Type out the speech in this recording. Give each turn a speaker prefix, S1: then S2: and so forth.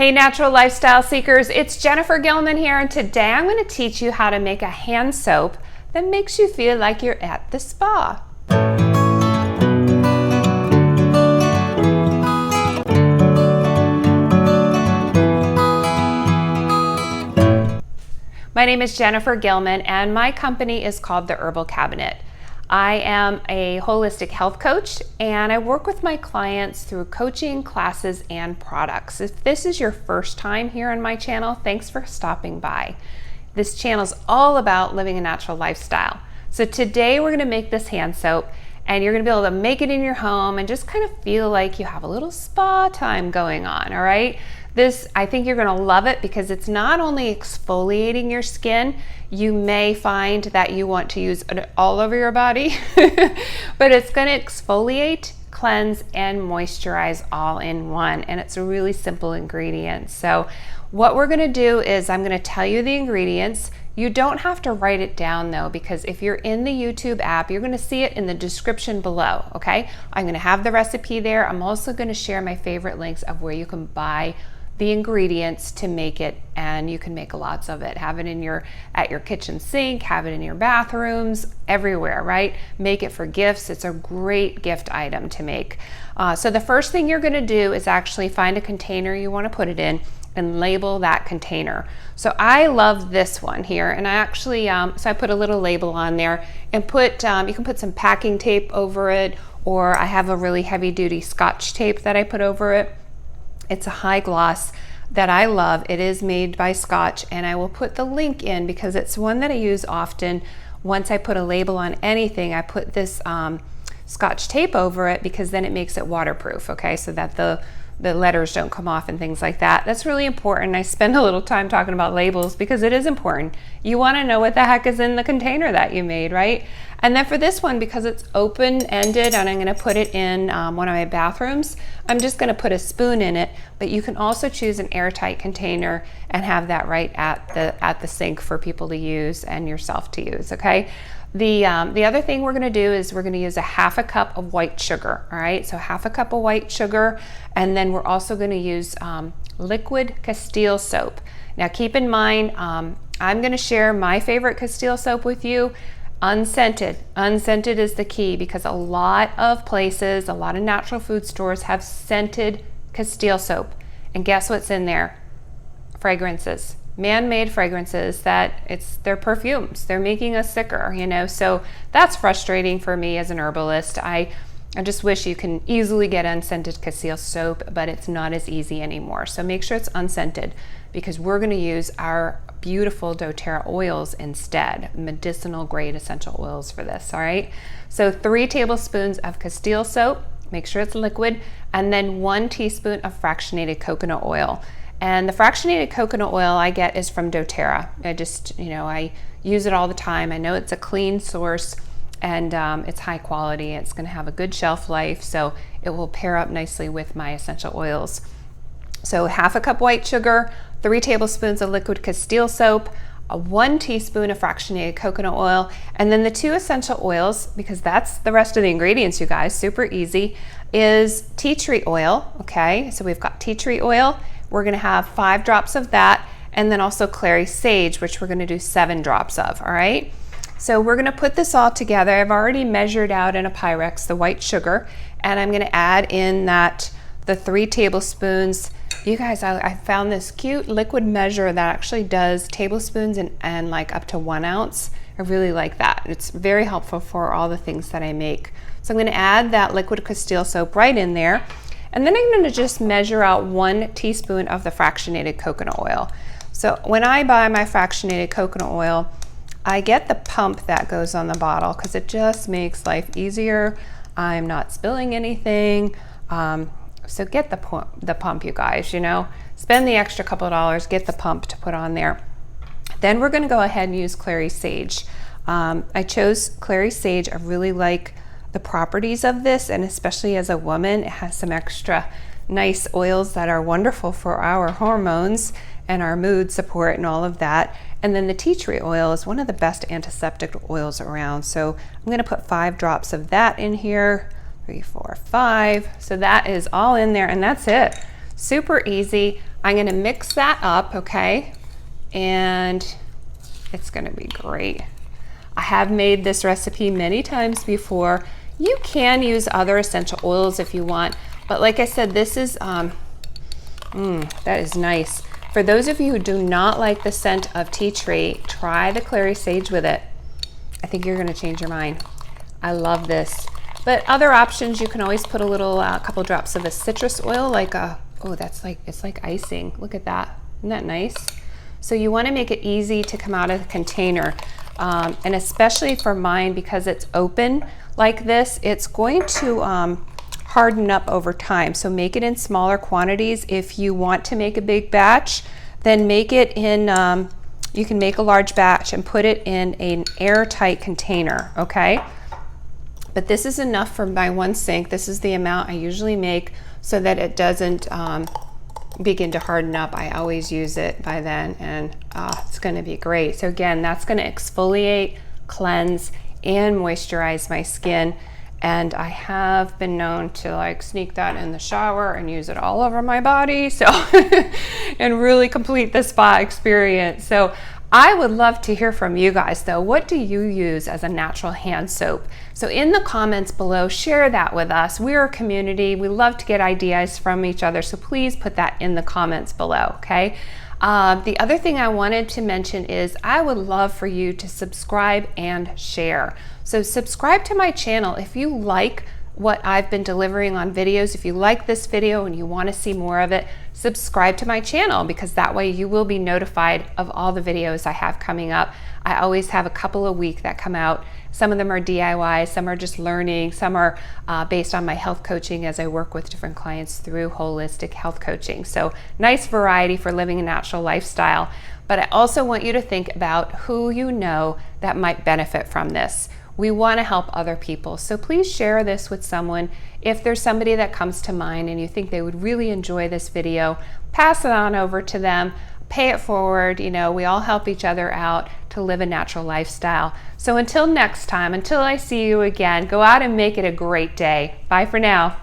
S1: Hey natural lifestyle seekers, it's Jennifer Gilman here, and today I'm going to teach you how to make a hand soap that makes you feel like you're at the spa. My name is Jennifer Gilman and my company is called the Herbal Cabinet. I am a holistic health coach and I work with my clients through coaching, classes, and products. If this is your first time here on my channel, thanks for stopping by. This channel is all about living a natural lifestyle. So today we're gonna make this hand soap and you're gonna be able to make it in your home and just kind of feel like you have a little spa time going on, all right? I think you're gonna love it because it's not only exfoliating your skin, you may find that you want to use it all over your body, but it's gonna exfoliate, cleanse, and moisturize all in one, and it's a really simple ingredient. So what we're gonna do is I'm gonna tell you the ingredients. You don't have to write it down though, because if you're in the YouTube app, you're gonna see it in the description below, okay? I'm gonna have the recipe there. I'm also gonna share my favorite links of where you can buy the ingredients to make it, and you can make lots of it. Have it at your kitchen sink, have it in your bathrooms, everywhere, right? Make it for gifts. It's a great gift item to make. So the first thing you're gonna do is actually find a container you wanna put it in and label that container. So I love this one here, and I actually, so I put a little label on there and you can put some packing tape over it, or I have a really heavy duty Scotch tape that I put over it. It's a high gloss that I love. It is made by Scotch, and I will put the link in because it's one that I use often. Once I put a label on anything, I put this Scotch tape over it because then it makes it waterproof, okay? So that the letters don't come off and things like that. That's really important. I spend a little time talking about labels because it is important. You want to know what the heck is in the container that you made, right? And then for this one, because it's open-ended and I'm going to put it in one of my bathrooms, I'm just going to put a spoon in it, but you can also choose an airtight container and have that right at the sink for people to use and yourself to use, okay? The other thing we're going to do is we're going to use a half a cup of white sugar, all right? So half a cup of white sugar, and then we're also going to use liquid castile soap. Now keep in mind, I'm going to share my favorite castile soap with you. Unscented. Unscented is the key because a lot of places, a lot of natural food stores have scented castile soap. And guess what's in there? Fragrances. Man-made fragrances they're perfumes. They're making us sicker, you know? So that's frustrating for me as an herbalist. I just wish you can easily get unscented castile soap, but it's not as easy anymore. So make sure it's unscented because we're gonna use our beautiful doTERRA oils instead, medicinal grade essential oils for this, all right? So 3 tablespoons of castile soap, make sure it's liquid, and then 1 teaspoon of fractionated coconut oil. And the fractionated coconut oil I get is from doTERRA. I use it all the time. I know it's a clean source and it's high quality. It's gonna have a good shelf life, so it will pair up nicely with my essential oils. So half a cup white sugar, 3 tablespoons of liquid castile soap, 1 teaspoon of fractionated coconut oil, and then the 2 essential oils, because that's the rest of the ingredients, you guys, super easy, is tea tree oil, okay? So we've got tea tree oil. We're gonna have 5 drops of that, and then also Clary Sage, which we're gonna do 7 drops of, all right? So we're gonna put this all together. I've already measured out in a Pyrex the white sugar, and I'm gonna add in the 3 tablespoons. You guys, I found this cute liquid measure that actually does tablespoons and like up to 1 ounce. I really like that. It's very helpful for all the things that I make. So I'm gonna add that liquid castile soap right in there. And then I'm gonna just measure out 1 teaspoon of the fractionated coconut oil. So when I buy my fractionated coconut oil, I get the pump that goes on the bottle because it just makes life easier. I'm not spilling anything. So get the pump, you guys, you know. Spend the extra couple of dollars, get the pump to put on there. Then we're gonna go ahead and use Clary Sage. I chose Clary Sage. I really like the properties of this, and especially as a woman, it has some extra nice oils that are wonderful for our hormones and our mood support and all of that. And then the tea tree oil is one of the best antiseptic oils around. So I'm gonna put 5 drops of that in here. 3, 4, 5. So that is all in there, and that's it. Super easy. I'm gonna mix that up, okay? And it's gonna be great. I have made this recipe many times before. You can use other essential oils if you want, but like I said, this is, that is nice. For those of you who do not like the scent of tea tree, try the Clary Sage with it. I think you're gonna change your mind. I love this. But other options, you can always put a little, couple drops of a citrus oil, like a, oh, that's like, it's like icing. Look at that, isn't that nice? So you wanna make it easy to come out of the container. And especially for mine, because it's open like this, it's going to harden up over time. So make it in smaller quantities. If you want to make a big batch, then make it in, you can make a large batch and put it in an airtight container, okay? But this is enough for my one sink. This is the amount I usually make so that it doesn't begin to harden up. I always use it by then, and it's gonna be great. So again, that's gonna exfoliate, cleanse, and moisturize my skin. And I have been known to like sneak that in the shower and use it all over my body, so and really complete the spa experience. So I would love to hear from you guys though. What do you use as a natural hand soap? So in the comments below, share that with us. We're a community. We love to get ideas from each other, so please put that in the comments below, okay? The other thing I wanted to mention is I would love for you to subscribe and share. So subscribe to my channel if you like what I've been delivering on videos. If you like this video and you want to see more of it, subscribe to my channel, because that way you will be notified of all the videos I have coming up. I always have a couple a week that come out. Some of them are DIY, some are just learning, some are based on my health coaching as I work with different clients through holistic health coaching. So nice variety for living a natural lifestyle. But I also want you to think about who you know that might benefit from this. We want to help other people, so please share this with someone. If there's somebody that comes to mind and you think they would really enjoy this video, pass it on over to them, pay it forward. You know, we all help each other out to live a natural lifestyle. So until next time, until I see you again, go out and make it a great day. Bye for now.